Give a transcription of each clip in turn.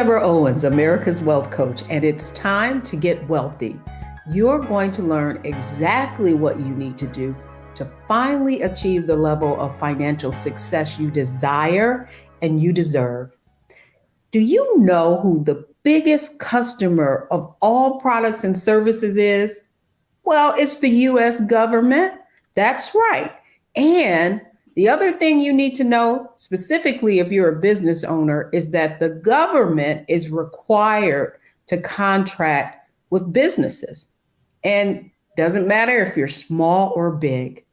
Deborah Owens, America's Wealth Coach, and it's time to get wealthy. You're going to learn exactly what you need to do to finally achieve the level of financial success you desire and you deserve. Do you know who the biggest customer of all products and services is? Well, it's the US government. That's right. And the other thing you need to know, specifically if you're a business owner, is that the government is required to contract with businesses. And doesn't matter if you're small or big.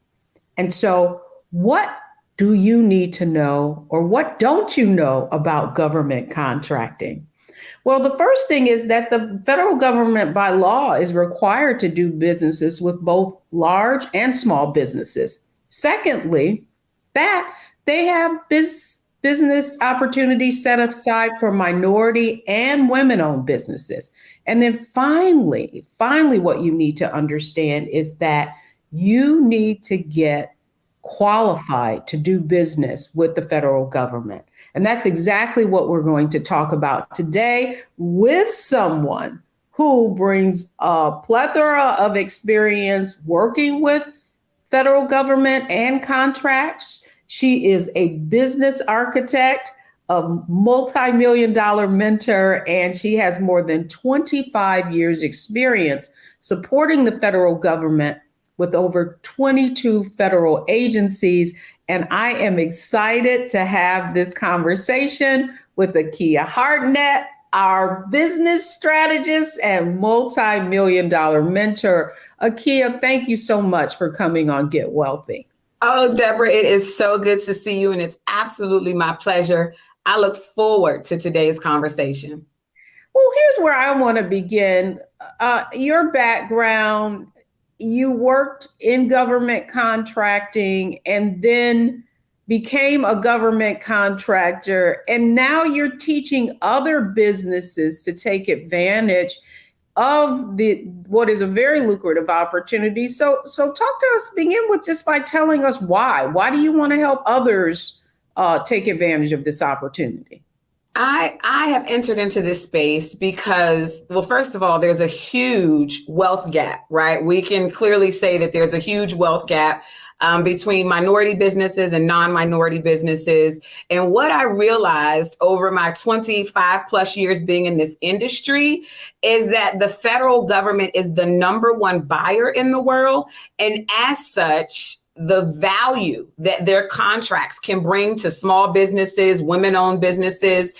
And so, what do you need to know, or what don't you know about government contracting? Well, the first thing is that the federal government by law is required to do businesses with both large and small businesses. Secondly, that they have business opportunities set aside for minority and women-owned businesses. And then finally, what you need to understand is that you need to get qualified to do business with the federal government. And that's exactly what we're going to talk about today with someone who brings a plethora of experience working with federal government and contracts. She is a business architect, a multi-million-dollar mentor, and she has more than 25 years experience supporting the federal government with over 22 federal agencies. And I am excited to have this conversation with Akia Hartnett, our business strategist and multi-million-dollar mentor. Akia, thank you so much for coming on Get Wealthy. Oh, Deborah, it is so good to see you, and it's absolutely my pleasure. I look forward to today's conversation. Well, here's where I want to begin. Your background, you worked in government contracting and then became a government contractor. And now you're teaching other businesses to take advantage of what is a very lucrative opportunity. So talk to us, begin with just by telling us why. Why do you want to help others take advantage of this opportunity? I have entered into this space because, well, first of all, there's a huge wealth gap, right? We can clearly say that there's a huge wealth gap between minority businesses and non-minority businesses. And what I realized over my 25 plus years being in this industry is that the federal government is the number one buyer in the world. And as such, the value that their contracts can bring to small businesses, women-owned businesses,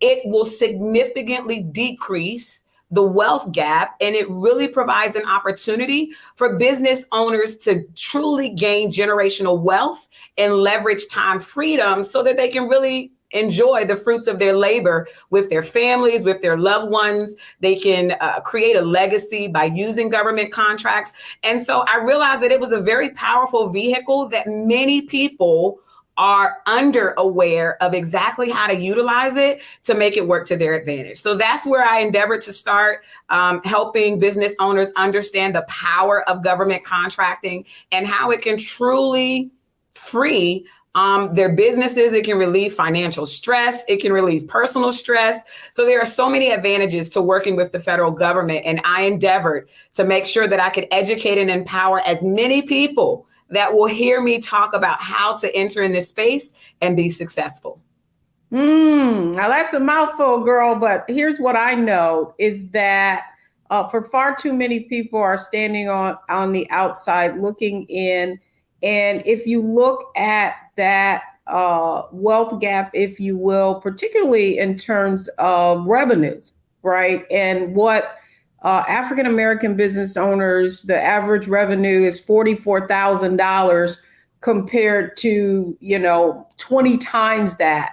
it will significantly decrease the wealth gap, and it really provides an opportunity for business owners to truly gain generational wealth and leverage time freedom so that they can really enjoy the fruits of their labor with their families, with their loved ones. They can create a legacy by using government contracts. And so I realized that it was a very powerful vehicle that many people are under aware of exactly how to utilize it to make it work to their advantage. So that's where I endeavored to start helping business owners understand the power of government contracting and how it can truly free their businesses. It can relieve financial stress. It can relieve personal stress. So there are so many advantages to working with the federal government. And I endeavored to make sure that I could educate and empower as many people that will hear me talk about how to enter in this space and be successful. Now that's a mouthful, girl. But here's what I know is that for far too many people are standing on the outside looking in. And if you look at that wealth gap, if you will, particularly in terms of revenues, right? And what African-American business owners, the average revenue is $44,000 compared to, 20 times that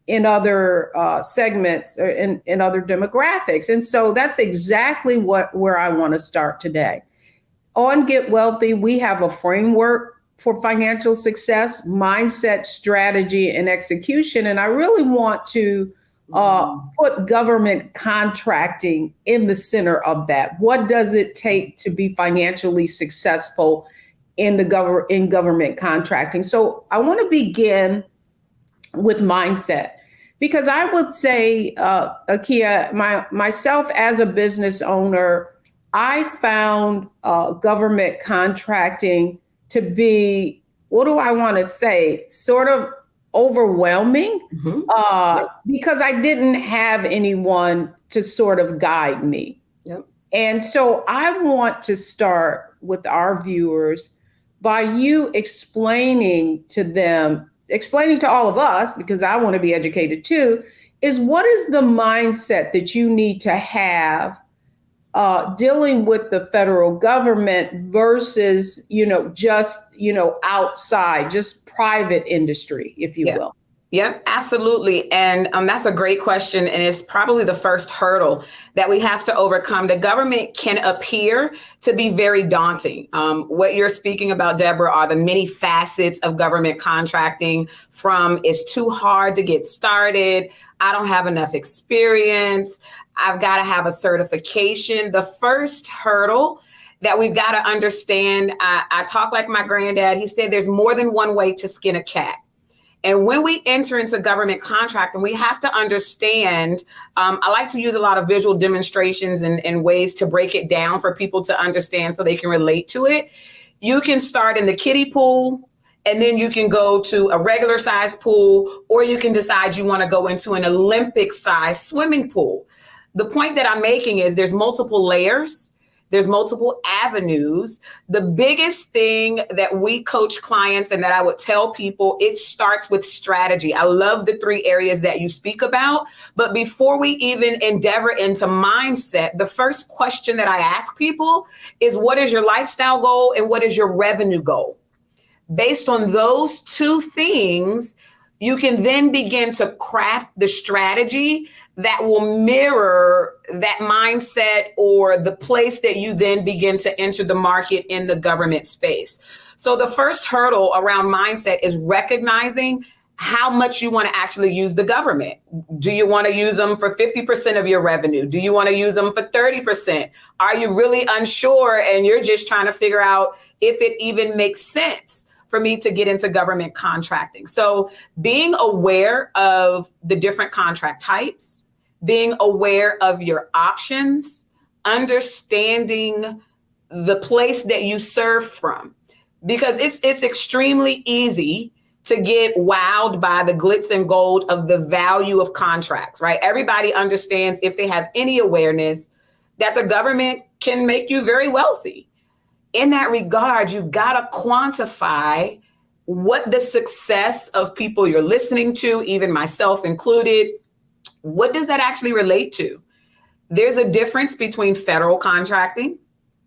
in other segments or in other demographics. And so that's exactly where I want to start today. On Get Wealthy, we have a framework for financial success, mindset, strategy, and execution. And I really want to put government contracting in the center of that. What does it take to be financially successful in government contracting? So I want to begin with mindset, Because I would say, Akia, myself as a business owner, I found government contracting to be, what do I want to say, sort of overwhelming, because I didn't have anyone to sort of guide me. Yep. And so I want to start with our viewers by you explaining to all of us, because I want to be educated too, is what is the mindset that you need to have dealing with the federal government versus, just, outside, just private industry, if you will. Yep, absolutely. And that's a great question. And it's probably the first hurdle that we have to overcome. The government can appear to be very daunting. What you're speaking about, Deborah, are the many facets of government contracting, from it's too hard to get started, I don't have enough experience, I've got to have a certification. The first hurdle that we've got to understand, I talk like my granddad. He said there's more than one way to skin a cat. And when we enter into government contracting, we have to understand, I like to use a lot of visual demonstrations and ways to break it down for people to understand so they can relate to it. You can start in the kiddie pool, and then you can go to a regular size pool, or you can decide you want to go into an Olympic size swimming pool. The point that I'm making is there's multiple layers. There's multiple avenues. The biggest thing that we coach clients and that I would tell people, it starts with strategy. I love the 3 areas that you speak about. But before we even endeavor into mindset, the first question that I ask people is, what is your lifestyle goal and what is your revenue goal? Based on those 2 things, you can then begin to craft the strategy that will mirror that mindset or the place that you then begin to enter the market in the government space. So the first hurdle around mindset is recognizing how much you want to actually use the government. Do you want to use them for 50% of your revenue? Do you want to use them for 30%? Are you really unsure and you're just trying to figure out if it even makes sense for me to get into government contracting? So being aware of the different contract types, being aware of your options, understanding the place that you serve from, because it's extremely easy to get wowed by the glitz and gold of the value of contracts, right? Everybody understands, if they have any awareness, that the government can make you very wealthy. In that regard, you've got to quantify what the success of people you're listening to, even myself included, what does that actually relate to? There's a difference between federal contracting,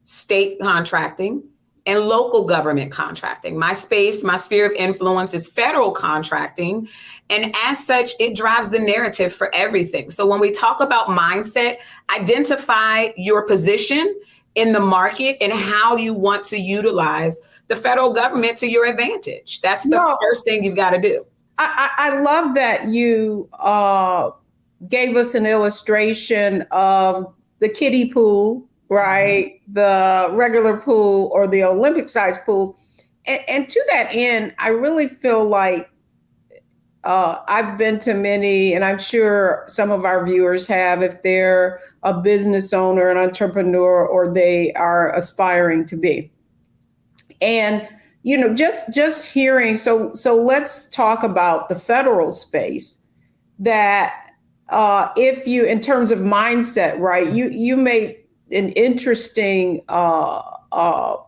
state contracting, and local government contracting. My space, my sphere of influence is federal contracting. And as such, it drives the narrative for everything. So when we talk about mindset, identify your position in the market and how you want to utilize the federal government to your advantage. That's the first thing you've got to do. I love that you gave us an illustration of the kiddie pool, right? The regular pool or the Olympic size pools. And to that end, I really feel like I've been to many, and I'm sure some of our viewers have, if they're a business owner, an entrepreneur, or they are aspiring to be. And, just hearing, so let's talk about the federal space, that if you, in terms of mindset, right, you made an interesting, what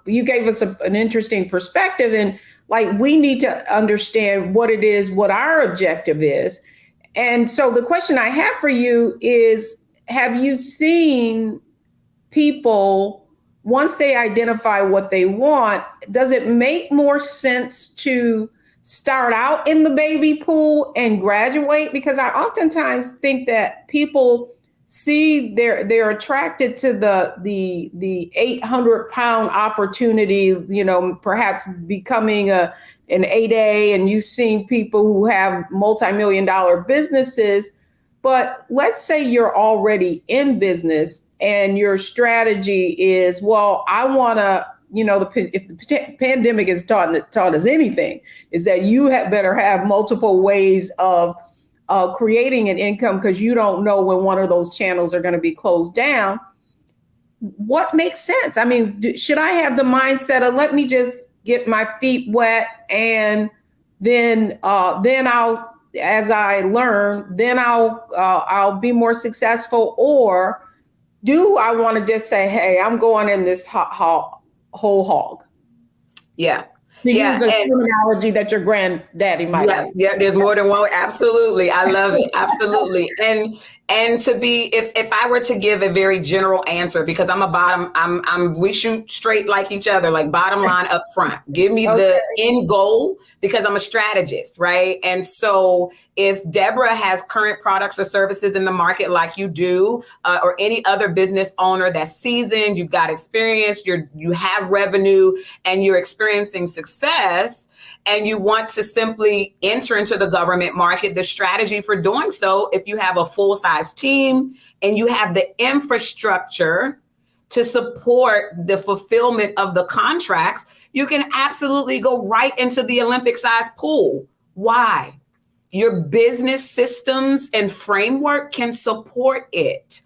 you gave us an interesting perspective, and like, we need to understand what it is, what our objective is. And so the question I have for you is, have you seen people, once they identify what they want, does it make more sense to start out in the baby pool and graduate? Because I oftentimes think that people see they're attracted to the 800-pound opportunity, perhaps becoming an 8A, and you've seen people who have multi-million-dollar businesses. But let's say you're already in business and your strategy is, well, I want to, if the pandemic has taught us anything, is that you better have multiple ways of creating an income because you don't know when one of those channels are going to be closed down, what makes sense? I mean, should I have the mindset of let me just get my feet wet and then I'll, as I learn, then I'll be more successful? Or do I want to just say, hey, I'm going in this whole hog? Yeah. To Yeah. use a terminology that your granddaddy might Yeah, use. yeah, there's more than one. Absolutely. I love it. Absolutely. And to be, if I were to give a very general answer, because we shoot straight like each other, like bottom line up front. Give me Okay. the end goal because I'm a strategist, right? And so if Deborah has current products or services in the market like you do, or any other business owner that's seasoned, you've got experience, you have revenue, and you're experiencing success, and you want to simply enter into the government market, the strategy for doing so, if you have a full-size team and you have the infrastructure to support the fulfillment of the contracts, you can absolutely go right into the Olympic-sized pool. Why? Your business systems and framework can support it.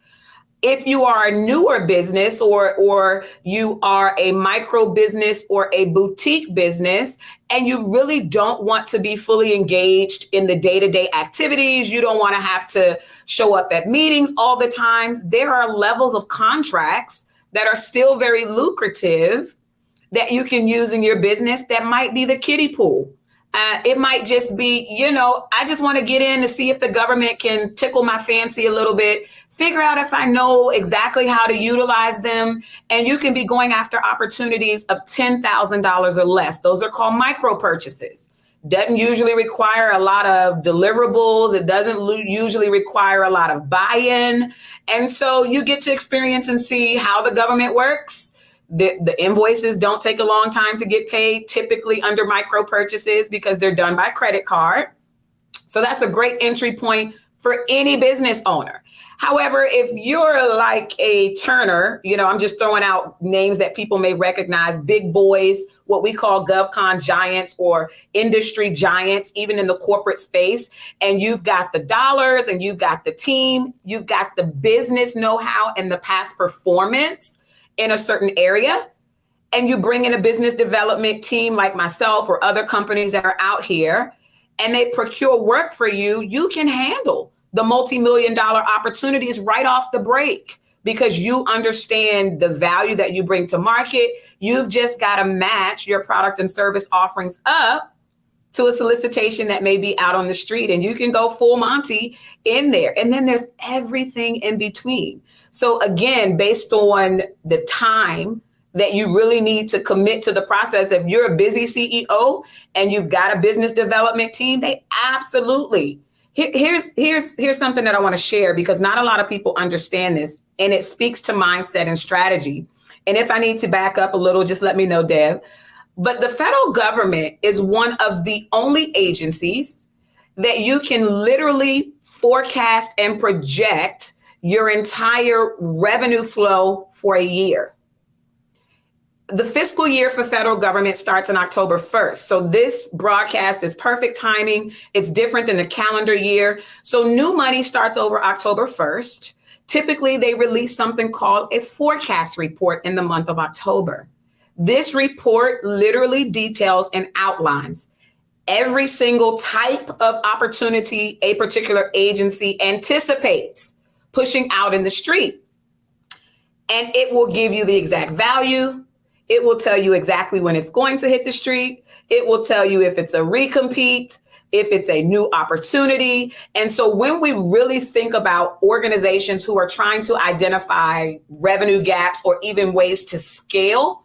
If you are a newer business or you are a micro business or a boutique business and you really don't want to be fully engaged in the day-to-day activities, you don't want to have to show up at meetings all the time, there are levels of contracts that are still very lucrative that you can use in your business that might be the kiddie pool. It might just be, I just want to get in to see if the government can tickle my fancy a little bit, figure out if I know exactly how to utilize them. And you can be going after opportunities of $10,000 or less. Those are called micro purchases. Doesn't usually require a lot of deliverables. It doesn't usually require a lot of buy-in. And so you get to experience and see how the government works. The invoices don't take a long time to get paid, typically under micro purchases because they're done by credit card. So that's a great entry point for any business owner. However, if you're like a Turner, I'm just throwing out names that people may recognize, big boys, what we call GovCon giants or industry giants, even in the corporate space, and you've got the dollars and you've got the team, you've got the business know-how and the past performance in a certain area, and you bring in a business development team like myself or other companies that are out here, and they procure work for you, you can handle the multi-million-dollar opportunities right off the break because you understand the value that you bring to market. You've just got to match your product and service offerings up to a solicitation that may be out on the street, and you can go full Monty in there. And then there's everything in between. So again, based on the time that you really need to commit to the process, if you're a busy CEO and you've got a business development team, they absolutely, here's something that I want to share because not a lot of people understand this, and it speaks to mindset and strategy. And if I need to back up a little, just let me know, Deb. But the federal government is one of the only agencies that you can literally forecast and project your entire revenue flow for a year. The fiscal year for federal government starts on October 1st. So this broadcast is perfect timing. It's different than the calendar year. So new money starts over October 1st. Typically, they release something called a forecast report in the month of October. This report literally details and outlines every single type of opportunity a particular agency anticipates pushing out in the street. And it will give you the exact value. It will tell you exactly when it's going to hit the street. It will tell you if it's a recompete, if it's a new opportunity. And so when we really think about organizations who are trying to identify revenue gaps or even ways to scale,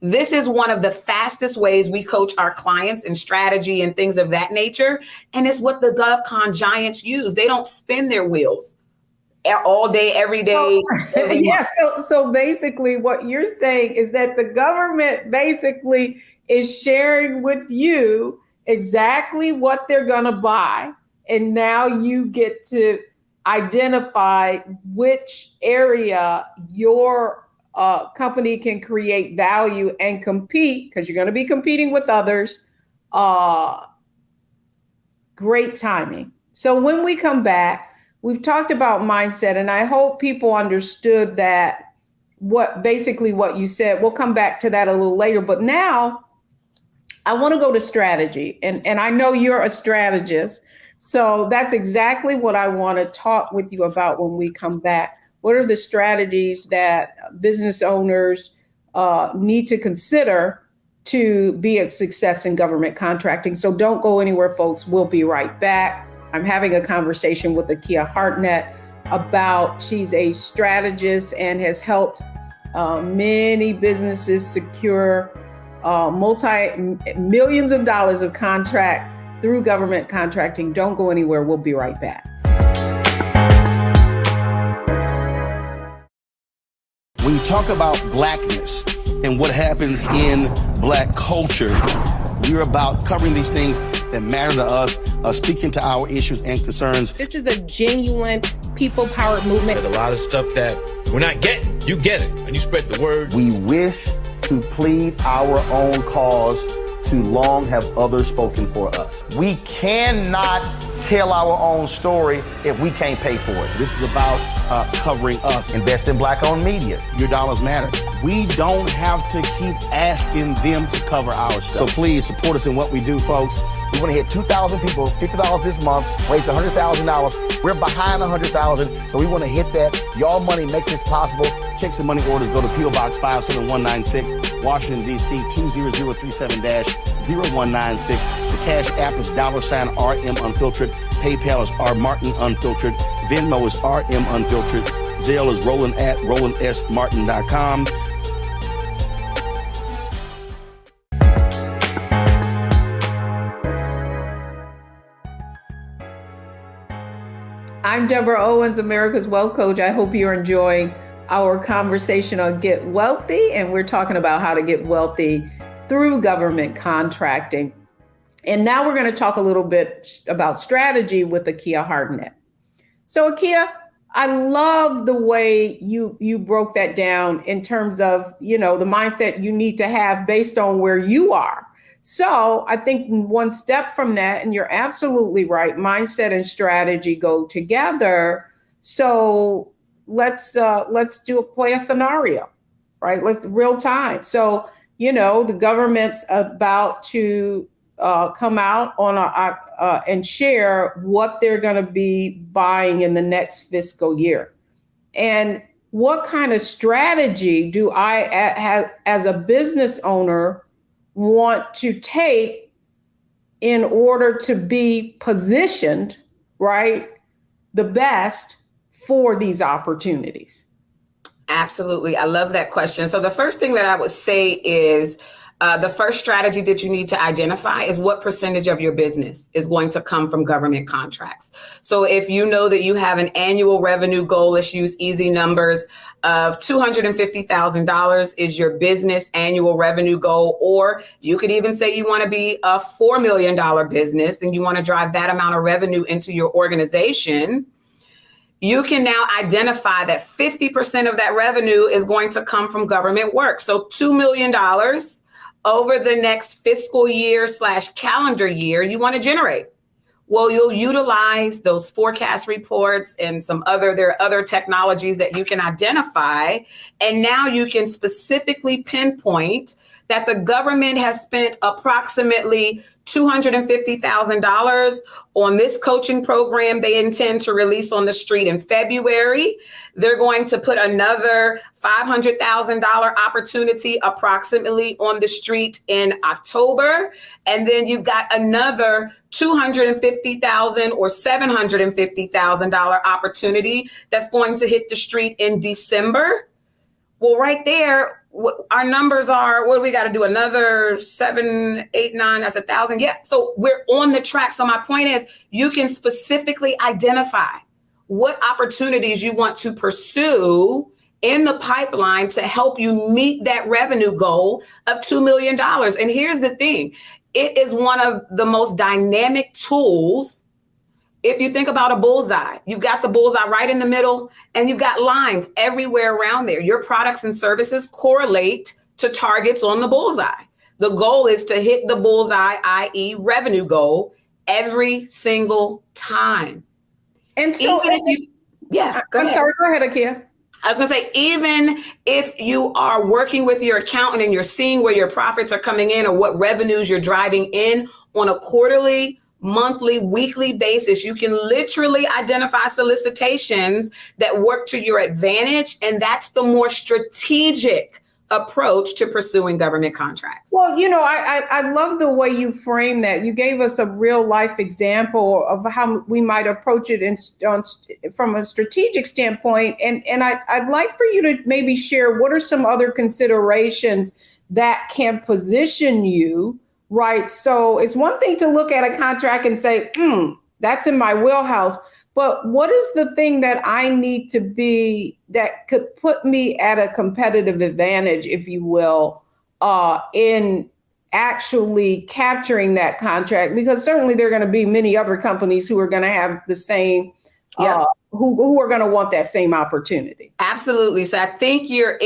this is one of the fastest ways we coach our clients in strategy and things of that nature. And it's what the GovCon giants use. They don't spin their wheels all day, every day. So basically what you're saying is that the government basically is sharing with you exactly what they're going to buy. And now you get to identify which area your company can create value and compete, because you're going to be competing with others. Great timing. So when we come back, we've talked about mindset, and I hope people understood that what you said. We'll come back to that a little later. But now I want to go to strategy. And I know you're a strategist. So that's exactly what I want to talk with you about when we come back. What are the strategies that business owners need to consider to be a success in government contracting? So don't go anywhere, folks. We'll be right back. I'm having a conversation with Akia Hartnett she's a strategist and has helped many businesses secure multi-millions of dollars of contract through government contracting. Don't go anywhere. We'll be right back. When you talk about blackness and what happens in Black culture, we're about covering these things that matter to us, speaking to our issues and concerns. This is a genuine people-powered movement. There's a lot of stuff that we're not getting. You get it, and you spread the word. We wish to plead our own cause. Too long have others spoken for us. We cannot tell our own story if we can't pay for it. This is about covering us. Invest in Black-owned media. Your dollars matter. We don't have to keep asking them to cover our stuff. So please support us in what we do, folks. We want to hit 2,000 people, $50 this month, raise $100,000. We're behind 100,000, so we want to hit that. Y'all money makes this possible. Checks and money orders go to P.O. Box 57196, Washington, D.C. 20037-0196. The Cash App is $RM Unfiltered. PayPal is R Martin Unfiltered. Venmo is RM Unfiltered. Zelle is roland@rolandsmartin.com. I'm Deborah Owens, America's Wealth Coach. I hope you're enjoying our conversation on Get Wealthy, and we're talking about how to get wealthy through government contracting. And now we're going to talk a little bit about strategy with Akia Hartnett. So Akia, I love the way you broke that down in terms of, the mindset you need to have based on where you are. So I think one step from that, and you're absolutely right, mindset and strategy go together. So let's play a scenario, right? Let's real time. So, the government's about to come out on and share what they're going to be buying in the next fiscal year. And what kind of strategy do I have as a business owner want to take in order to be positioned, right, the best for these opportunities? Absolutely. I love that question. So the first thing that I would say is the first strategy that you need to identify is what percentage of your business is going to come from government contracts. So if you know that you have an annual revenue goal, let's use easy numbers, of $250,000 is your business annual revenue goal, or you could even say you want to be a $4 million business and you want to drive that amount of revenue into your organization. You can now identify that 50% of that revenue is going to come from government work. So $2 million over the next fiscal year / calendar year you want to generate. Well, you'll utilize those forecast reports and there are other technologies that you can identify. And now you can specifically pinpoint that the government has spent approximately $250,000 on this coaching program they intend to release on the street in February. They're going to put another $500,000 opportunity approximately on the street in October. And then you've got another $250,000 or $750,000 opportunity that's going to hit the street in December. Well, right there, our numbers are, what do we got to do? Another 7, 8, 9, that's 1,000. Yeah. So we're on the track. So my point is you can specifically identify what opportunities you want to pursue in the pipeline to help you meet that revenue goal of $2 million. And here's the thing. It is one of the most dynamic tools. If you think about a bullseye, you've got the bullseye right in the middle and you've got lines everywhere around there. Your products and services correlate to targets on the bullseye. The goal is to hit the bullseye, i.e. revenue goal every single time. And so, Even if you, yeah, go I'm ahead. sorry, go ahead, Akia. I was going to say, even if you are working with your accountant and you're seeing where your profits are coming in or what revenues you're driving in on a quarterly, monthly, weekly basis, you can literally identify solicitations that work to your advantage. And that's the more strategic approach to pursuing government contracts. Well, I love the way you frame that. You gave us a real life example of how we might approach it from a strategic standpoint. And I'd like for you to maybe share what are some other considerations that can position you, right? So it's one thing to look at a contract and say, that's in my wheelhouse. But what is the thing that I need to be that could put me at a competitive advantage, if you will, in actually capturing that contract? Because certainly there are going to be many other companies who are going to have the same, who are going to want that same opportunity. Absolutely. So I think you're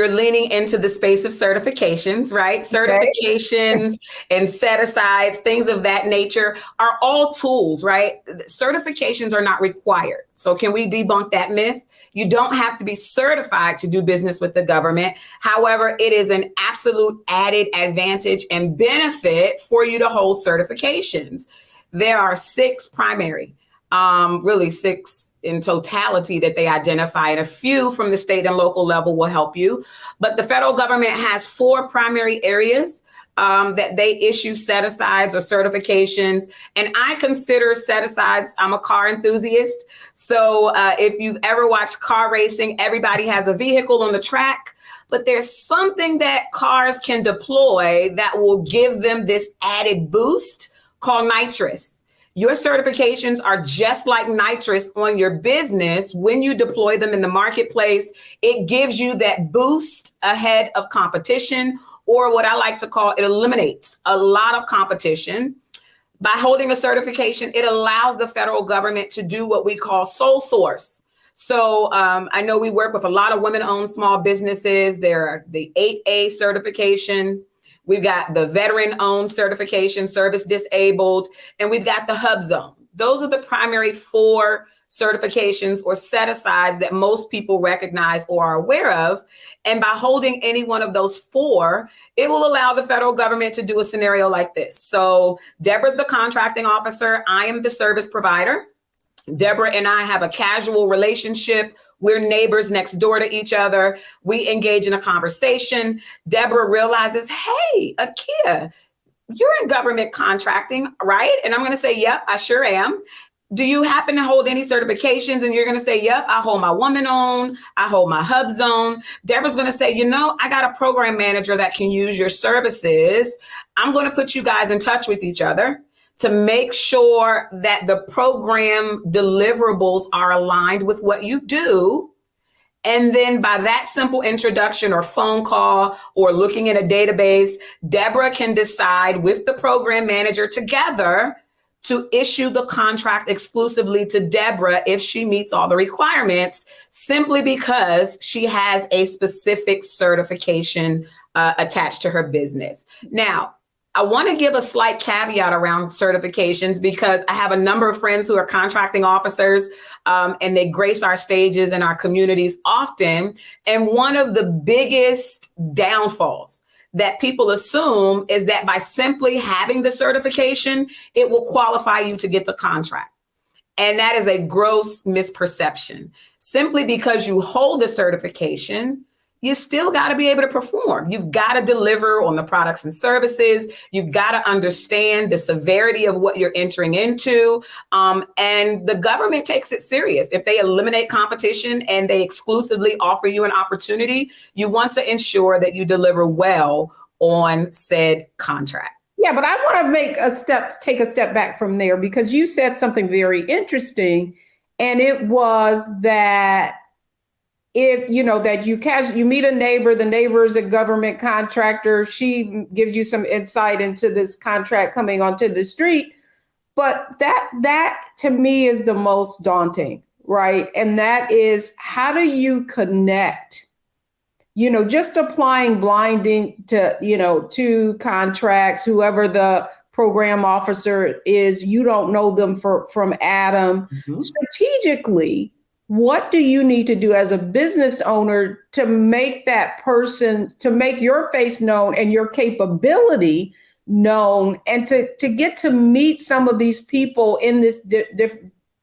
leaning into the space of certifications, right? Certifications and set asides, things of that nature are all tools, right? Certifications are not required. So can we debunk that myth? You don't have to be certified to do business with the government. However, it is an absolute added advantage and benefit for you to hold certifications. There are 6 primary, really 6 in totality that they identify, and a few from the state and local level will help you. But the federal government has 4 primary areas that they issue set-asides or certifications. And I consider set-asides, I'm a car enthusiast. So if you've ever watched car racing, everybody has a vehicle on the track, but there's something that cars can deploy that will give them this added boost called nitrous. Your certifications are just like nitrous on your business. When you deploy them in the marketplace, it gives you that boost ahead of competition, or what I like to call, it eliminates a lot of competition. By holding a certification, it allows the federal government to do what we call sole source. So I know we work with a lot of women-owned small businesses. There are the 8A certification. We've got the veteran-owned certification, service disabled, and we've got the hub zone. Those are the primary 4 certifications or set-asides that most people recognize or are aware of. And by holding any one of those 4, it will allow the federal government to do a scenario like this. So Deborah's the contracting officer. I am the service provider. Deborah and I have a casual relationship. We're neighbors next door to each other. We engage in a conversation. Deborah realizes, hey, Akia, you're in government contracting, right? And I'm going to say, yep, I sure am. Do you happen to hold any certifications? And you're going to say, yep, I hold my woman-owned, I hold my hub zone. Deborah's going to say, I got a program manager that can use your services. I'm going to put you guys in touch with each other to make sure that the program deliverables are aligned with what you do. And then by that simple introduction or phone call or looking in a database, Deborah can decide with the program manager together to issue the contract exclusively to Deborah if she meets all the requirements, simply because she has a specific certification attached to her business. Now, I want to give a slight caveat around certifications because I have a number of friends who are contracting officers and they grace our stages and our communities often. And one of the biggest downfalls that people assume is that by simply having the certification, it will qualify you to get the contract. And that is a gross misperception. Simply because you hold a certification, you still got to be able to perform. You've got to deliver on the products and services. You've got to understand the severity of what you're entering into. And the government takes it serious. If they eliminate competition and they exclusively offer you an opportunity, you want to ensure that you deliver well on said contract. Yeah, but I want to take a step back from there, because you said something very interesting. And it was that if that you meet a neighbor, the neighbor is a government contractor, she gives you some insight into this contract coming onto the street. But that to me is the most daunting, right? And that is, how do you connect? Just applying blinding to contracts, whoever the program officer is you don't know them from Adam. Strategically, what do you need to do as a business owner to make that person, to make your face known and your capability known, and to get to meet some of these people in this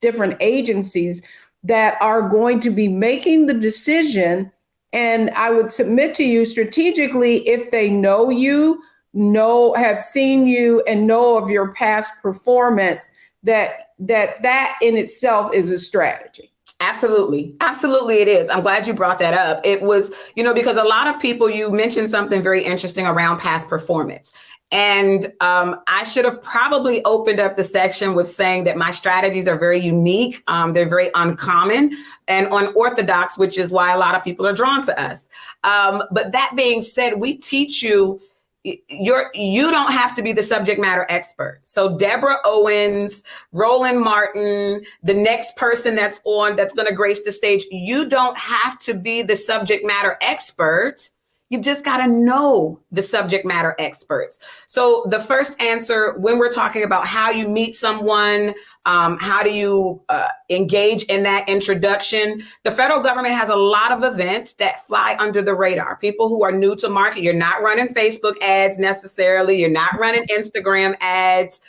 different agencies that are going to be making the decision? And I would submit to you, strategically, if they know you, have seen you, and know of your past performance, that in itself is a strategy. Absolutely. Absolutely, it is. I'm glad you brought that up. It was, because a lot of people, you mentioned something very interesting around past performance. And I should have probably opened up the section with saying that my strategies are very unique. They're very uncommon and unorthodox, which is why a lot of people are drawn to us. But that being said, we teach you, you don't have to be the subject matter expert. So Deborah Owens, Roland Martin, the next person that's going to grace the stage, you don't have to be the subject matter expert. You've just got to know the subject matter experts. So the first answer, when we're talking about how you meet someone, how do you engage in that introduction? The federal government has a lot of events that fly under the radar. People who are new to market, you're not running Facebook ads necessarily. You're not running Instagram ads.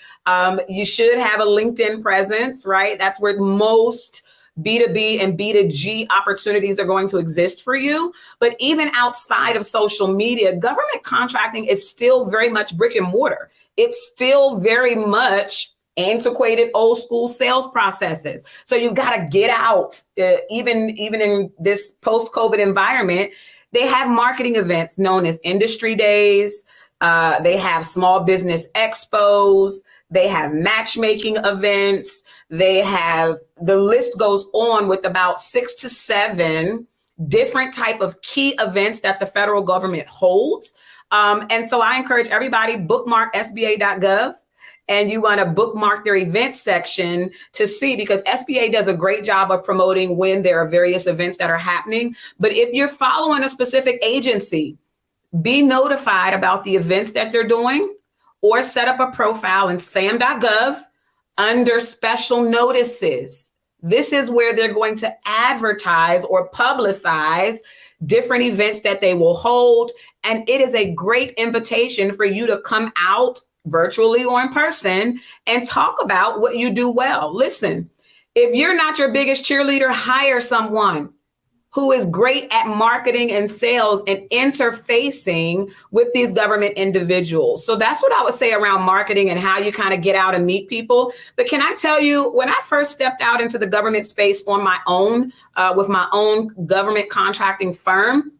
You should have a LinkedIn presence, right? That's where most B2B and B2G opportunities are going to exist for you. But even outside of social media, government contracting is still very much brick and mortar. It's still very much antiquated, old school sales processes. So you've got to get out, even in this post-COVID environment. They have marketing events known as industry days. They have small business expos. They have matchmaking events. They have, the list goes on with about 6 to 7 different type of key events that the federal government holds. And so I encourage everybody, bookmark SBA.gov, and you want to bookmark their event section to see, because SBA does a great job of promoting when there are various events that are happening. But if you're following a specific agency, be notified about the events that they're doing, or set up a profile in SAM.gov under special notices. This is where they're going to advertise or publicize different events that they will hold. And it is a great invitation for you to come out virtually or in person and talk about what you do well. Listen, if you're not your biggest cheerleader, hire someone who is great at marketing and sales and interfacing with these government individuals. So that's what I would say around marketing and how you kind of get out and meet people. But can I tell you, when I first stepped out into the government space on my own, with my own government contracting firm,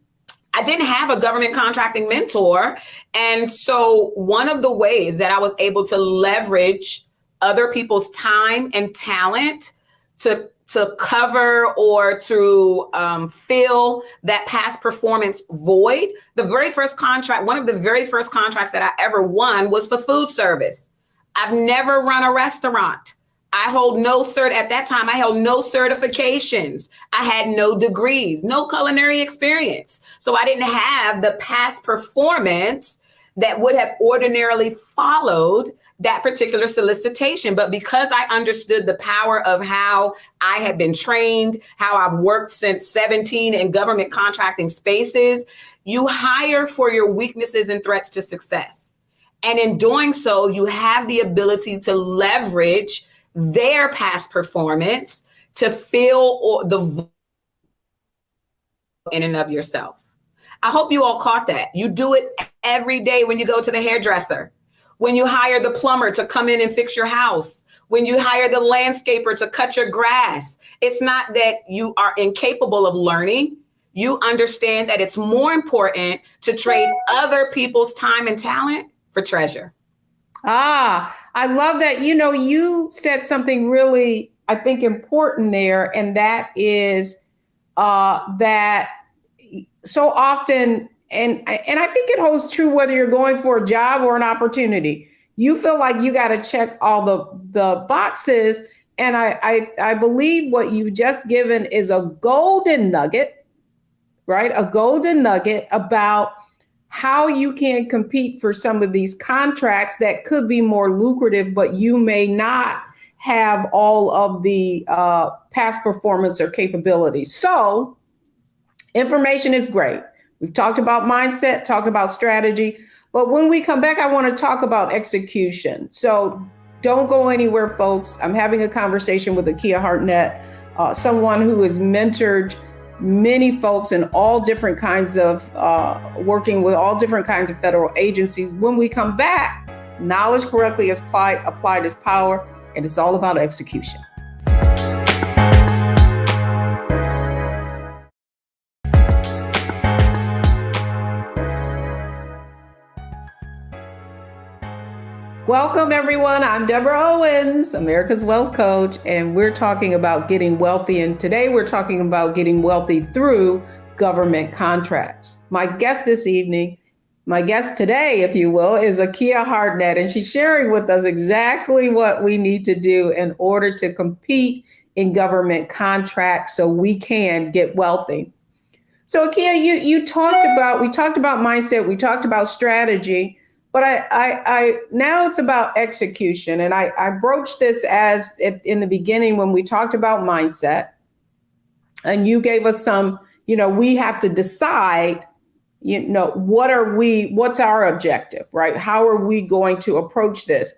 I didn't have a government contracting mentor. And so one of the ways that I was able to leverage other people's time and talent to cover or to fill that past performance void. The very first contract, one of the very first contracts that I ever won was for food service. I've never run a restaurant. I hold no at that time, I held no certifications. I had no degrees, no culinary experience. So I didn't have the past performance that would have ordinarily followed that particular solicitation. But because I understood the power of how I had been trained, how I've worked since 17 in government contracting spaces, you hire for your weaknesses and threats to success. And in doing so, you have the ability to leverage their past performance to fill the in and of yourself. I hope you all caught that. You do it every day when you go to the hairdresser, when you hire the plumber to come in and fix your house, when you hire the landscaper to cut your grass. It's not that you are incapable of learning. You understand that it's more important to trade other people's time and talent for treasure. Ah, I love that. You know, you said something really, I think, important there, and that is that so often, and I think it holds true whether you're going for a job or an opportunity, you feel like you got to check all the boxes. And I believe what you've just given is a golden nugget, right? A golden nugget about how you can compete for some of these contracts that could be more lucrative, but you may not have all of the past performance or capabilities. So information is great. We've talked about mindset, talked about strategy, but when we come back, I want to talk about execution. So don't go anywhere, folks. I'm having a conversation with Akia Hartnett, someone who has mentored many folks in all different kinds of, working with all different kinds of federal agencies. When we come back, knowledge correctly applied is power, and it's all about execution. Welcome, everyone. I'm Deborah Owens, America's Wealth Coach, and we're talking about getting wealthy. And today we're talking about getting wealthy through government contracts. My guest today, if you will, is Akia Hartnett, and she's sharing with us exactly what we need to do in order to compete in government contracts so we can get wealthy. So Akia, we talked about mindset, we talked about strategy. But I now it's about execution. And I broached this as in the beginning when we talked about mindset, and you gave us some, we have to decide, what's our objective, right? How are we going to approach this?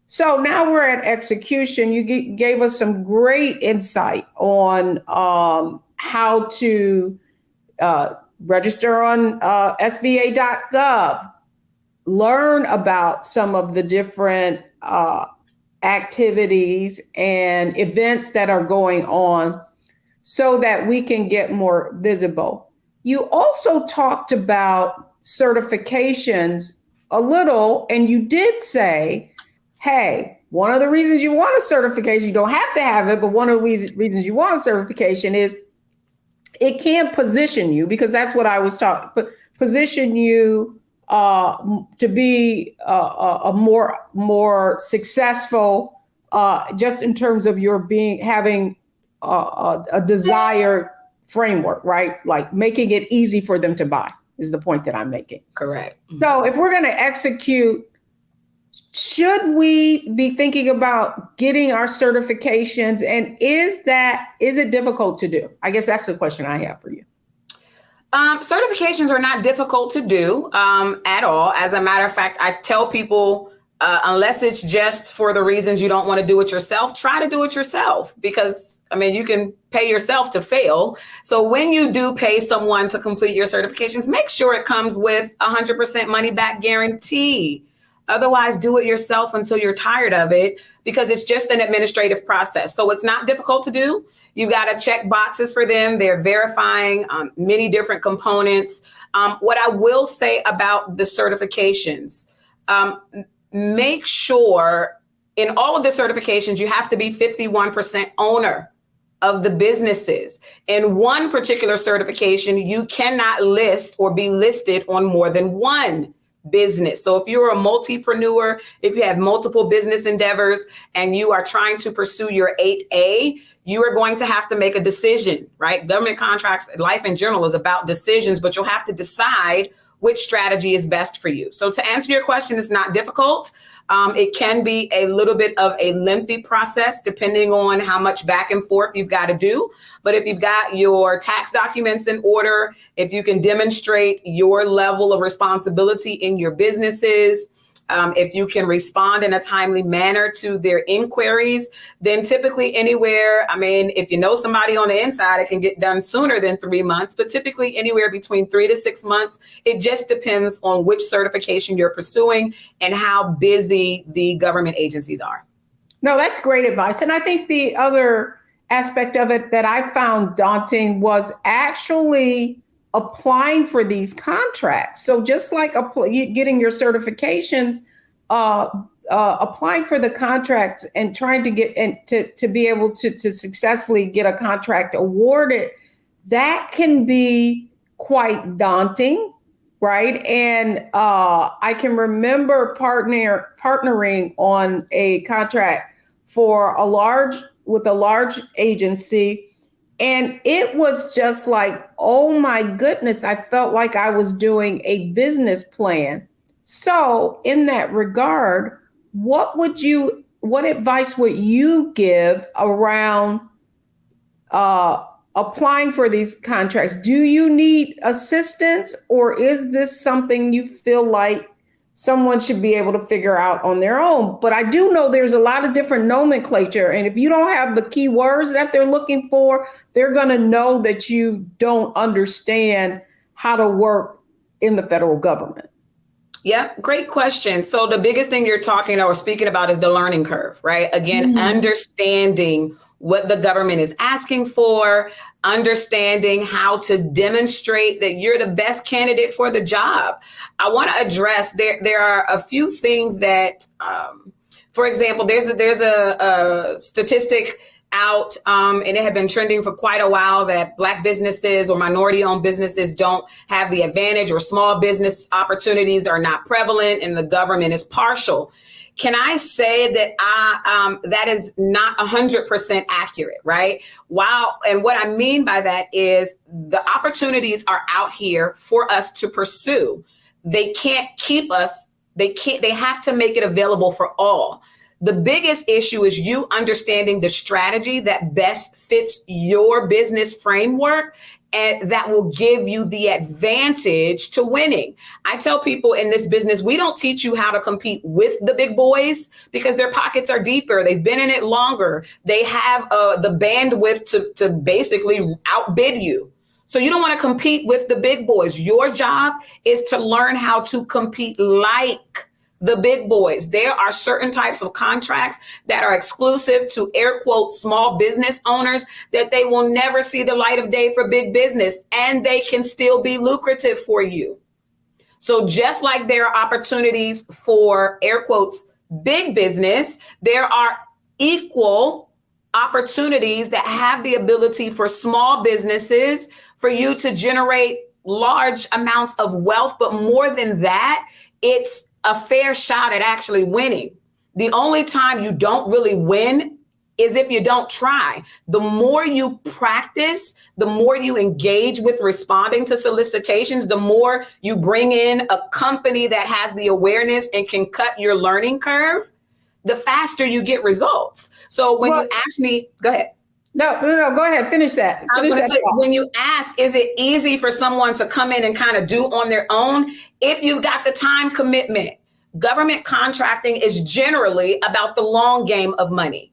So now we're at execution. You gave us some great insight on how to register on SBA.gov. Learn about some of the different activities and events that are going on so that we can get more visible. You also talked about certifications a little, and you did say, hey, one of the reasons you want a certification, you don't have to have it, but one of the reasons you want a certification is it can position you, because that's what I was talking, position you to be a more successful, just in terms of your having a desired framework, right? Like making it easy for them to buy is the point that I'm making. Correct. So if we're going to execute, should we be thinking about getting our certifications? And is it difficult to do? I guess that's the question I have for you. Certifications are not difficult to do at all. As a matter of fact, I tell people, unless it's just for the reasons you don't want to do it yourself, try to do it yourself, because, you can pay yourself to fail. So when you do pay someone to complete your certifications, make sure it comes with 100% money back guarantee. Otherwise, do it yourself until you're tired of it, because it's just an administrative process. So it's not difficult to do. You got to check boxes for them. They're verifying many different components. What I will say about the certifications, make sure in all of the certifications, you have to be 51% owner of the businesses. In one particular certification, you cannot list or be listed on more than one business. So if you're a multipreneur, if you have multiple business endeavors and you are trying to pursue your 8A, you are going to have to make a decision, right? Government contracts, life in general is about decisions, but you'll have to decide which strategy is best for you. So to answer your question, it's not difficult. It can be a little bit of a lengthy process depending on how much back and forth you've got to do. But if you've got your tax documents in order, if you can demonstrate your level of responsibility in your businesses, if you can respond in a timely manner to their inquiries, then typically anywhere, if you know somebody on the inside, it can get done sooner than 3 months, but typically anywhere between 3 to 6 months. It just depends on which certification you're pursuing and how busy the government agencies are. No, that's great advice. And I think the other aspect of it that I found daunting was actually applying for these contracts. So just like getting your certifications, applying for the contracts and trying to get and to be able to successfully get a contract awarded, that can be quite daunting, right? And I can remember partnering on a contract with a large agency. And it was just like, oh my goodness, I felt like I was doing a business plan. So in that regard, what advice would you give around applying for these contracts? Do you need assistance, or is this something you feel like someone should be able to figure out on their own? But I do know there's a lot of different nomenclature. And if you don't have the key words that they're looking for, they're going to know that you don't understand how to work in the federal government. Yeah, great question. So the biggest thing you're talking or speaking about is the learning curve, right? Again, understanding what the government is asking for, understanding how to demonstrate that you're the best candidate for the job. I want to address there are a few things that, for example, there's a statistic out, and it had been trending for quite a while, that Black businesses or minority-owned businesses don't have the advantage, or small business opportunities are not prevalent, and the government is partial. Can I say that that is not 100% accurate, right? And what I mean by that is the opportunities are out here for us to pursue. They can't keep us. They have to make it available for all. The biggest issue is you understanding the strategy that best fits your business framework, and that will give you the advantage to winning. I tell people in this business, we don't teach you how to compete with the big boys, because their pockets are deeper. They've been in it longer. They have the bandwidth to basically outbid you. So you don't want to compete with the big boys. Your job is to learn how to compete like the big boys. There are certain types of contracts that are exclusive to, air quotes, small business owners, that they will never see the light of day for big business, and they can still be lucrative for you. So just like there are opportunities for, air quotes, big business, there are equal opportunities that have the ability for small businesses for you to generate large amounts of wealth. But more than that, it's a fair shot at actually winning. The only time you don't really win is if you don't try. The more you practice, the more you engage with responding to solicitations, the more you bring in a company that has the awareness and can cut your learning curve, the faster you get results. So when you ask me, go ahead. No, go ahead. Finish that. I was going to say, when you ask, is it easy for someone to come in and kind of do on their own? If you've got the time commitment, government contracting is generally about the long game of money.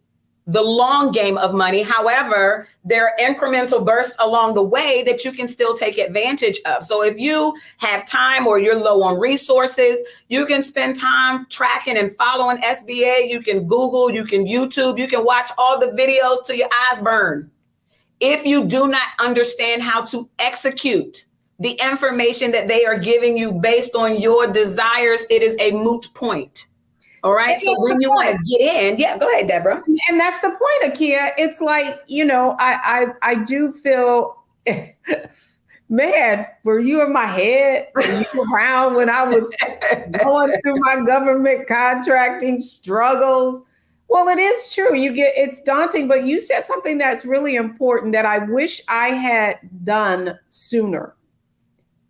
The long game of money. However, there are incremental bursts along the way that you can still take advantage of. So if you have time or you're low on resources, you can spend time tracking and following SBA. You can Google, you can YouTube, you can watch all the videos till your eyes burn. If you do not understand how to execute the information that they are giving you based on your desires, it is a moot point. All right. So when you want to get in, go ahead, Deborah. And that's the point, Akia. It's like, I do feel, man, were you in my head? Were you around when I was going through my government contracting struggles? Well, it is true. It's daunting, but you said something that's really important that I wish I had done sooner.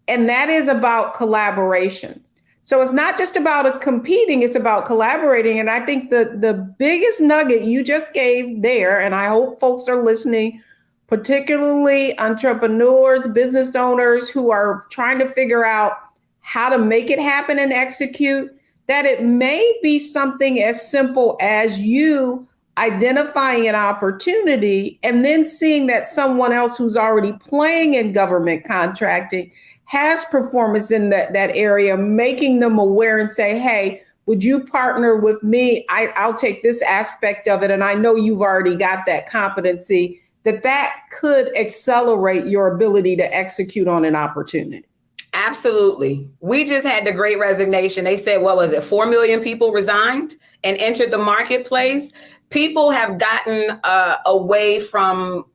And that is about collaboration. So it's not just about competing, it's about collaborating. And I think the biggest nugget you just gave there, and I hope folks are listening, particularly entrepreneurs, business owners who are trying to figure out how to make it happen and execute, that it may be something as simple as you identifying an opportunity and then seeing that someone else who's already playing in government contracting has performance in that area, making them aware and say, hey, would you partner with me? I'll take this aspect of it. And I know you've already got that competency, that could accelerate your ability to execute on an opportunity. Absolutely. We just had the great resignation. They said, what was it? 4 million people resigned and entered the marketplace. People have gotten away from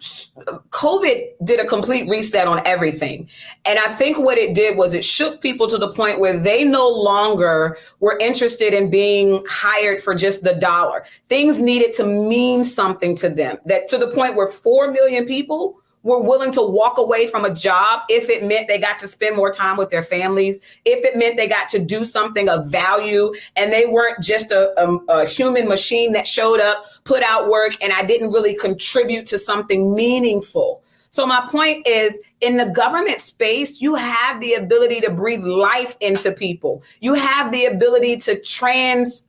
COVID did a complete reset on everything. And I think what it did was it shook people to the point where they no longer were interested in being hired for just the dollar. Things needed to mean something to them, that to the point where 4 million people were willing to walk away from a job if it meant they got to spend more time with their families, if it meant they got to do something of value and they weren't just a human machine that showed up, put out work, and I didn't really contribute to something meaningful. So my point is, in the government space, you have the ability to breathe life into people. You have the ability to transfer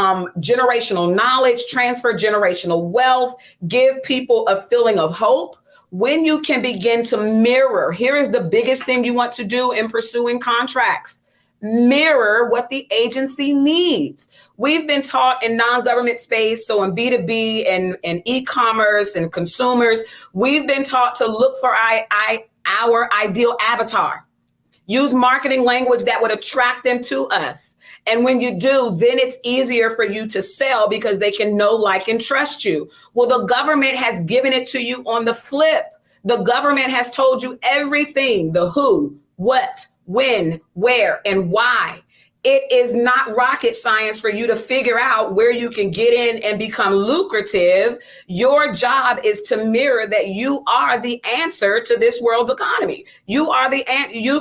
generational knowledge, transfer generational wealth, give people a feeling of hope. When you can begin to mirror, here is the biggest thing you want to do in pursuing contracts. Mirror what the agency needs. We've been taught in non-government space, so in B2B and e-commerce and consumers, we've been taught to look for our ideal avatar. Use marketing language that would attract them to us. And when you do, then it's easier for you to sell because they can know, like, and trust you. Well, the government has given it to you on the flip. The government has told you everything, the who, what, when, where, and why. It is not rocket science for you to figure out where you can get in and become lucrative. Your job is to mirror that you are the answer to this world's economy. You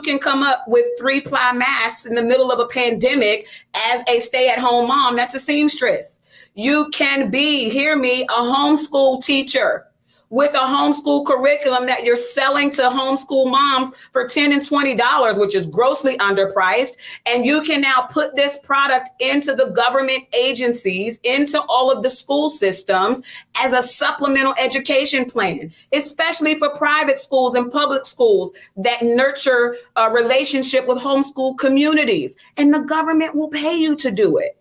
can come up with 3-ply masks in the middle of a pandemic as a stay-at-home mom. That's a seamstress. You can be, hear me, a homeschool teacher with a homeschool curriculum that you're selling to homeschool moms for $10 and $20, which is grossly underpriced. And you can now put this product into the government agencies, into all of the school systems as a supplemental education plan, especially for private schools and public schools that nurture a relationship with homeschool communities. And the government will pay you to do it.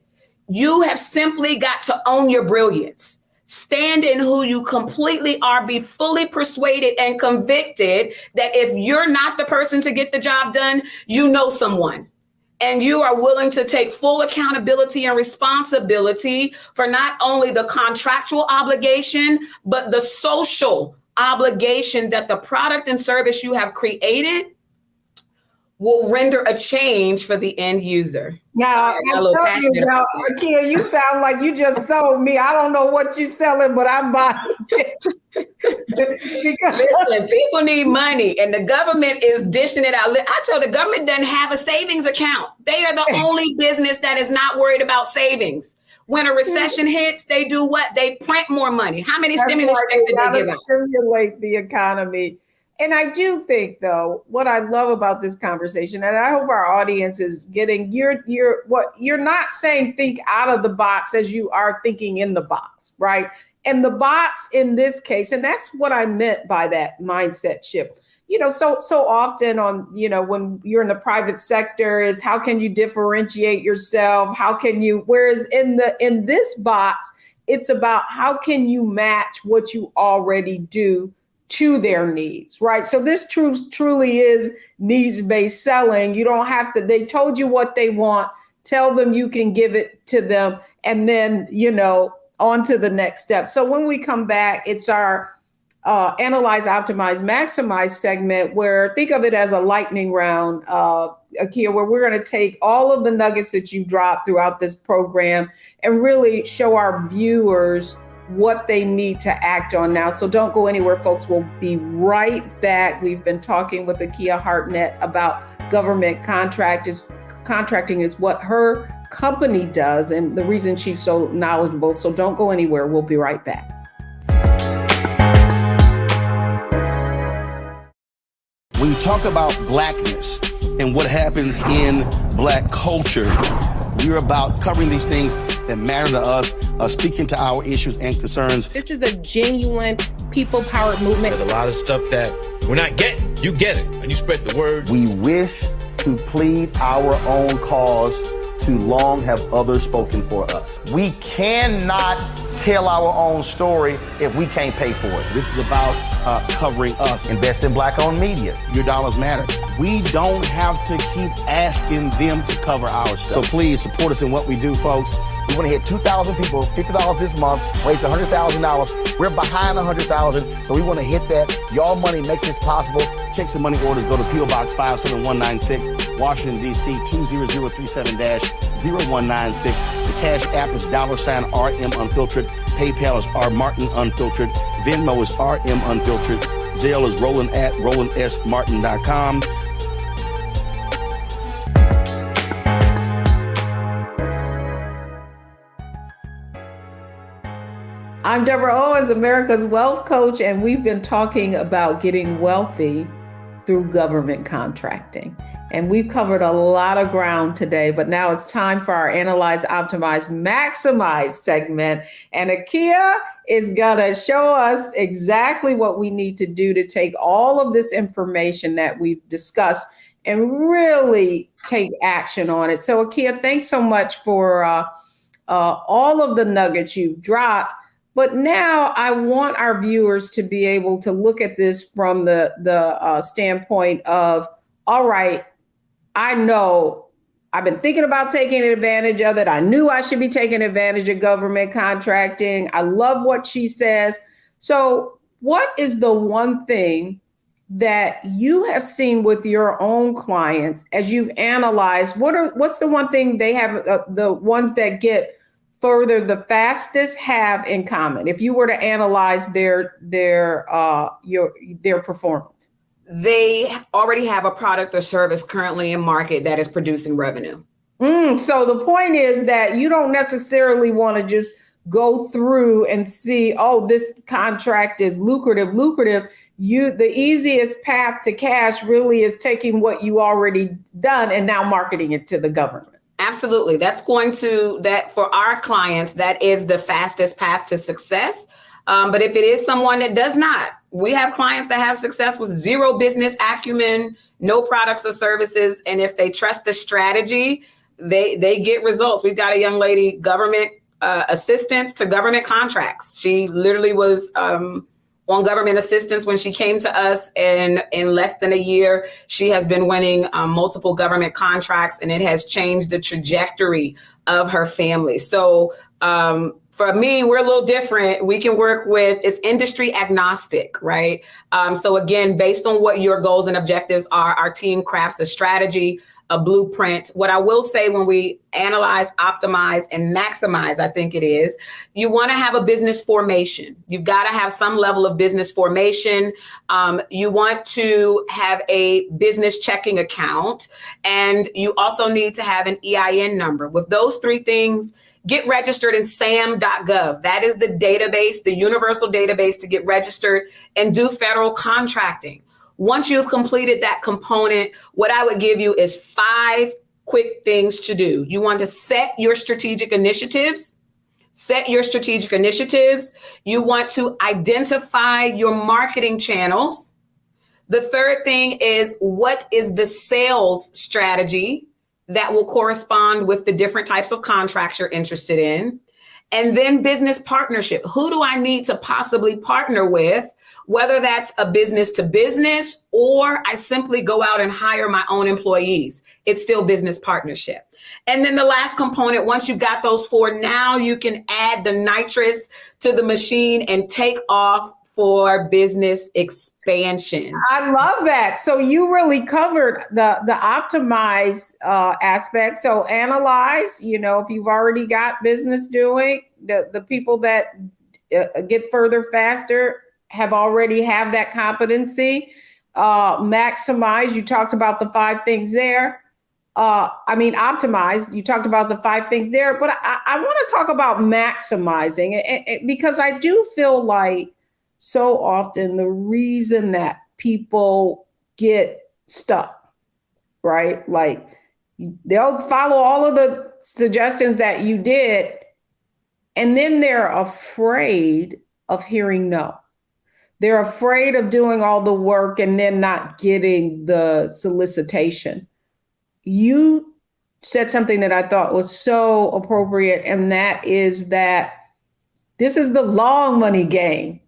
You have simply got to own your brilliance. Stand in who you completely are, be fully persuaded and convicted that if you're not the person to get the job done, you know someone. And you are willing to take full accountability and responsibility for not only the contractual obligation, but the social obligation that the product and service you have created will render a change for the end user. Now, Akia, you sound like you just sold me. I don't know what you're selling, but I'm buying it. Listen, people need money, and the government is dishing it out. I told the government doesn't have a savings account. They are the only business that is not worried about savings. When a recession hits, they do what? They print more money. How many stimulus checks did they give out? Stimulate the economy. And I do think, though, what I love about this conversation, and I hope our audience is getting, you're not saying think out of the box as you are thinking in the box, right? And the box in this case, and that's what I meant by that mindset shift. So often when you're in the private sector, is how can you differentiate yourself? Whereas in this box, it's about how can you match what you already do to their needs, right? So this truly is needs-based selling. You don't have to, they told you what they want, tell them you can give it to them, and then, on to the next step. So when we come back, it's our Analyze, Optimize, Maximize segment, where think of it as a lightning round, Akia, where we're going to take all of the nuggets that you dropped throughout this program and really show our viewers what they need to act on now. So don't go anywhere, folks. We'll be right back. We've been talking with Akia Hartnett about government contracting is what her company does and the reason she's so knowledgeable. So don't go anywhere. We'll be right back. When you talk about blackness and what happens in Black culture, we're about covering these things that matter to us, speaking to our issues and concerns. This is a genuine people-powered movement. There's a lot of stuff that we're not getting. You get it, and you spread the word. We wish to plead our own cause. Too long have others spoken for us. We cannot tell our own story if we can't pay for it. This is about covering us. Invest in Black-owned media. Your dollars matter. We don't have to keep asking them to cover our stuff. So please support us in what we do, folks. We want to hit 2,000 people, $50 this month, raise $100,000. We're behind $100,000, so we want to hit that. Y'all money makes this possible. Checks and money orders go to P.O. Box 57196, Washington, D.C. 20037-0196. The Cash App is $RM Unfiltered. PayPal is R Martin Unfiltered. Venmo is RM Unfiltered. Zelle is Roland at RolandSMartin.com. I'm Deborah Owens, America's Wealth Coach, and we've been talking about getting wealthy through government contracting. And we've covered a lot of ground today, but now it's time for our Analyze, Optimize, Maximize segment. And Akia is gonna show us exactly what we need to do to take all of this information that we've discussed and really take action on it. So Akia, thanks so much for all of the nuggets you've dropped. But now I want our viewers to be able to look at this from the standpoint of, all right, I know I've been thinking about taking advantage of it. I knew I should be taking advantage of government contracting. I love what she says. So what is the one thing that you have seen with your own clients as you've analyzed? What's the one thing they have, the ones that get further the fastest have in common, if you were to analyze their performance? They already have a product or service currently in market that is producing revenue. So the point is that you don't necessarily want to just go through and see, oh, this contract is lucrative. The easiest path to cash really is taking what you already done and now marketing it to the government. Absolutely. That for our clients, that is the fastest path to success. But if it is someone that does not, we have clients that have success with zero business acumen, no products or services. And if they trust the strategy, they get results. We've got a young lady, government assistance to government contracts. She literally was on government assistance when she came to us, and in less than a year, she has been winning multiple government contracts, and it has changed the trajectory of her family. So for me, we're a little different. We can work with, it's industry agnostic, right? So again, based on what your goals and objectives are, our team crafts a strategy, a blueprint. What I will say when we analyze, optimize, and maximize, I think it is, you want to have a business formation. You've got to have some level of business formation. You want to have a business checking account, and you also need to have an EIN number. With those three things, get registered in sam.gov. That is the database, the universal database to get registered and do federal contracting. Once you've completed that component, what I would give you is 5 quick things to do. You want to set your strategic initiatives. You want to identify your marketing channels. The third thing is, what is the sales strategy that will correspond with the different types of contracts you're interested in? And then business partnership. Who do I need to possibly partner with? Whether that's a business to business, or I simply go out and hire my own employees, it's still business partnership. And then the last component, once you've got those 4, now you can add the nitrous to the machine and take off for business expansion. I love that. So you really covered the optimize aspect. So analyze, if you've already got business doing, the people that get further faster have already have that competency. Maximize, you talked about the 5 things there. Optimize, you talked about the 5 things there, but I want to talk about maximizing because I do feel like so often the reason that people get stuck, right? Like they'll follow all of the suggestions that you did, and then they're afraid of hearing no. They're afraid of doing all the work and then not getting the solicitation. You said something that I thought was so appropriate, and that is that this is the long money game.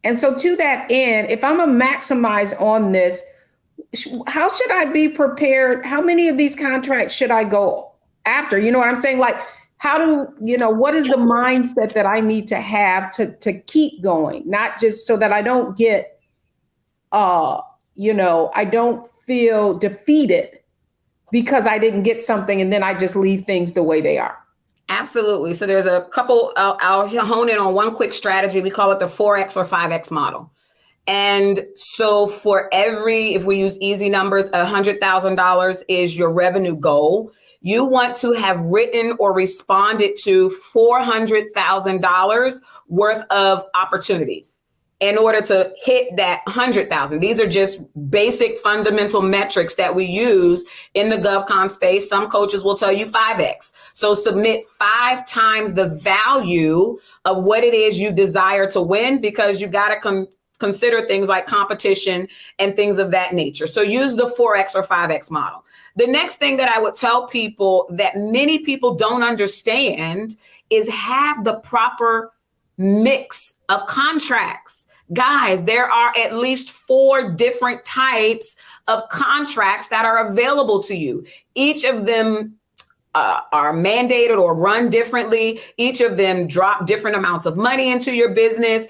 And so to that end, if I'm a maximize on this, how should I be prepared? How many of these contracts should I go after? You know what I'm saying? Like, what is the mindset that I need to have to keep going? Not just so that I don't get, I don't feel defeated because I didn't get something and then I just leave things the way they are. Absolutely. So there's a couple, I'll hone in on one quick strategy. We call it the 4X or 5X model. And so for if we use easy numbers, $100,000 is your revenue goal. You want to have written or responded to $400,000 worth of opportunities in order to hit that 100,000. These are just basic fundamental metrics that we use in the GovCon space. Some coaches will tell you 5X. So submit 5 times the value of what it is you desire to win, because you got to consider things like competition and things of that nature. So use the 4X or 5X model. The next thing that I would tell people that many people don't understand is have the proper mix of contracts. Guys, there are at least 4 different types of contracts that are available to you. Each of them are mandated or run differently. Each of them drop different amounts of money into your business.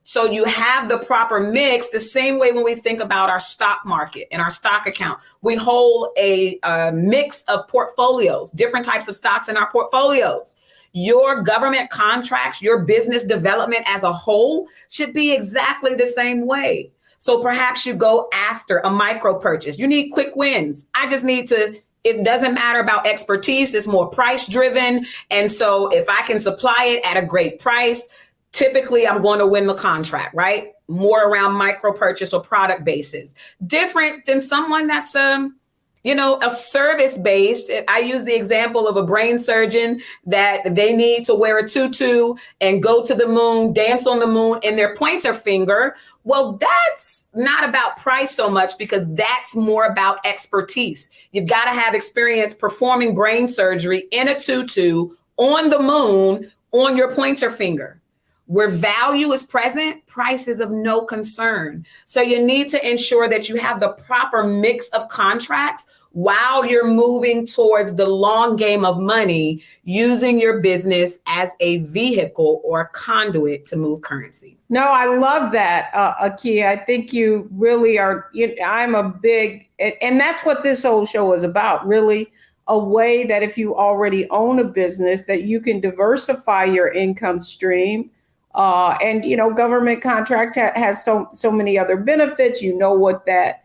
So you have the proper mix, the same way when we think about our stock market and our stock account. We hold a mix of portfolios, different types of stocks in our portfolios. Your government contracts, your business development as a whole should be exactly the same way. So perhaps you go after a micro purchase. You need quick wins. It doesn't matter about expertise. It's more price driven. And so if I can supply it at a great price, typically I'm going to win the contract, right? More around micro purchase or product basis. Different than someone that's a service based. I use the example of a brain surgeon that they need to wear a tutu and go to the moon, dance on the moon in their pointer finger. Well, that's not about price so much, because that's more about expertise. You've got to have experience performing brain surgery in a tutu on the moon on your pointer finger. Where value is present, price is of no concern. So you need to ensure that you have the proper mix of contracts while you're moving towards the long game of money, using your business as a vehicle or a conduit to move currency. No, I love that, Akia. I think you really are. I'm a big, and that's what this whole show is about, really. A way that if you already own a business, that you can diversify your income stream. Government contract has so many other benefits. You know what that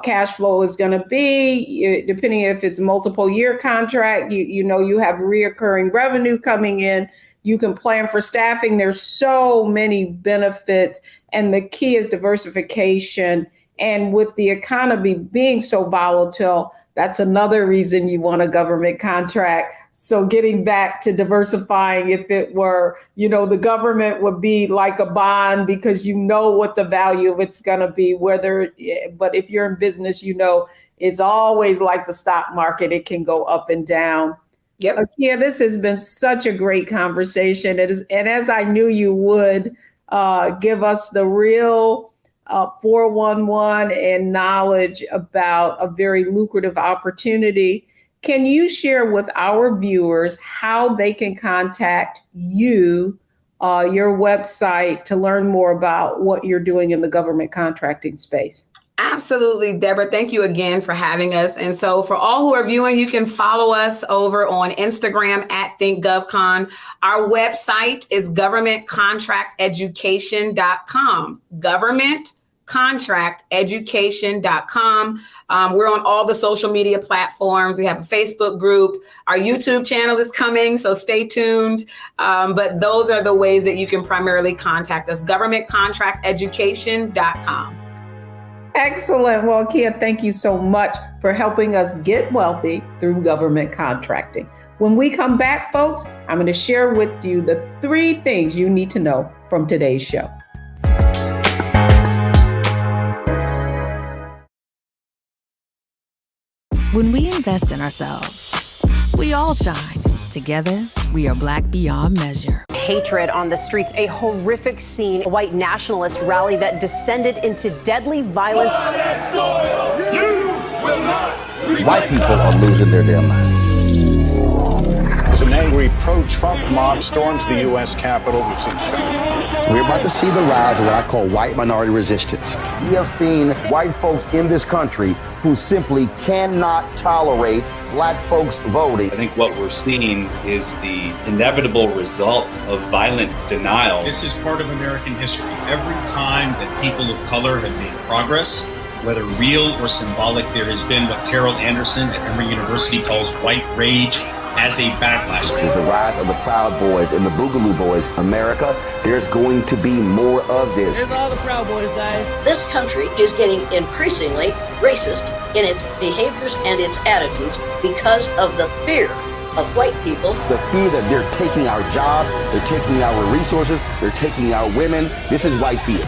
cash flow is going to be, depending if it's a multiple year contract. You have reoccurring revenue coming in. You can plan for staffing. There's so many benefits, and the key is diversification. And with the economy being so volatile, that's another reason you want a government contract. So getting back to diversifying, if it were, the government would be like a bond, because you know what the value of it's going to be, but if you're in business, it's always like the stock market. It can go up and down. Yep. Akia, this has been such a great conversation. And as I knew you would, give us the real 411 and knowledge about a very lucrative opportunity. Can you share with our viewers how they can contact you, your website, to learn more about what you're doing in the government contracting space? Absolutely, Deborah. Thank you again for having us. And so for all who are viewing, you can follow us over on Instagram at ThinkGovCon. Our website is governmentcontracteducation.com. Governmentcontracteducation.com. We're on all the social media platforms. We have a Facebook group. Our YouTube channel is coming, so stay tuned. But those are the ways that you can primarily contact us. Governmentcontracteducation.com. Excellent. Well, Akia, thank you so much for helping us get wealthy through government contracting. When we come back, folks, I'm going to share with you the 3 things you need to know from today's show. When we invest in ourselves, we all shine. Together, we are Black beyond measure. Hatred on the streets, a horrific scene, a white nationalist rally that descended into deadly violence. White people are losing their damn minds. It's angry pro-Trump mob stormed the U.S. Capitol. We've seen shootings. We're about to see the rise of what I call white minority resistance. We have seen white folks in this country who simply cannot tolerate black folks voting. I think what we're seeing is the inevitable result of violent denial. This is part of American history. Every time that people of color have made progress, whether real or symbolic, there has been what Carol Anderson at Emory University calls white rage as a backlash. This is the rise of the Proud Boys and the Boogaloo Boys. America, there's going to be more of this. Here's all the Proud Boys, guys. This country is getting increasingly racist in its behaviors and its attitudes because of the fear of white people. The fear that they're taking our jobs, they're taking our resources, they're taking our women. This is white fear.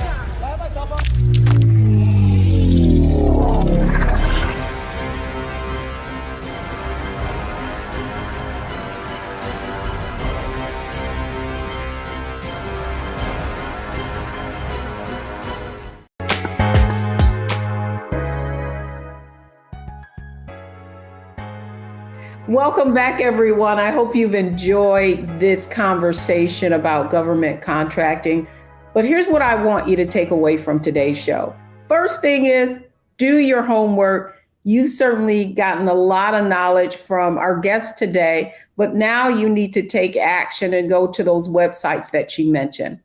Welcome back, everyone. I hope you've enjoyed this conversation about government contracting. But here's what I want you to take away from today's show. First thing is, do your homework. You've certainly gotten a lot of knowledge from our guest today, but now you need to take action and go to those websites that she mentioned.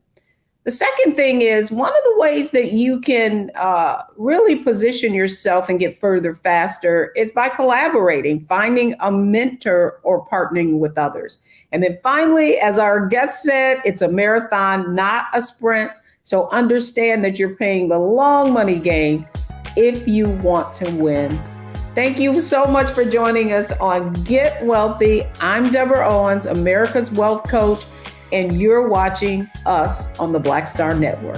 The second thing is, one of the ways that you can really position yourself and get further faster is by collaborating, finding a mentor or partnering with others. And then finally, as our guest said, it's a marathon, not a sprint. So understand that you're playing the long money game if you want to win. Thank you so much for joining us on Get Wealthy. I'm Deborah Owens, America's Wealth Coach, and you're watching us on the Black Star Network.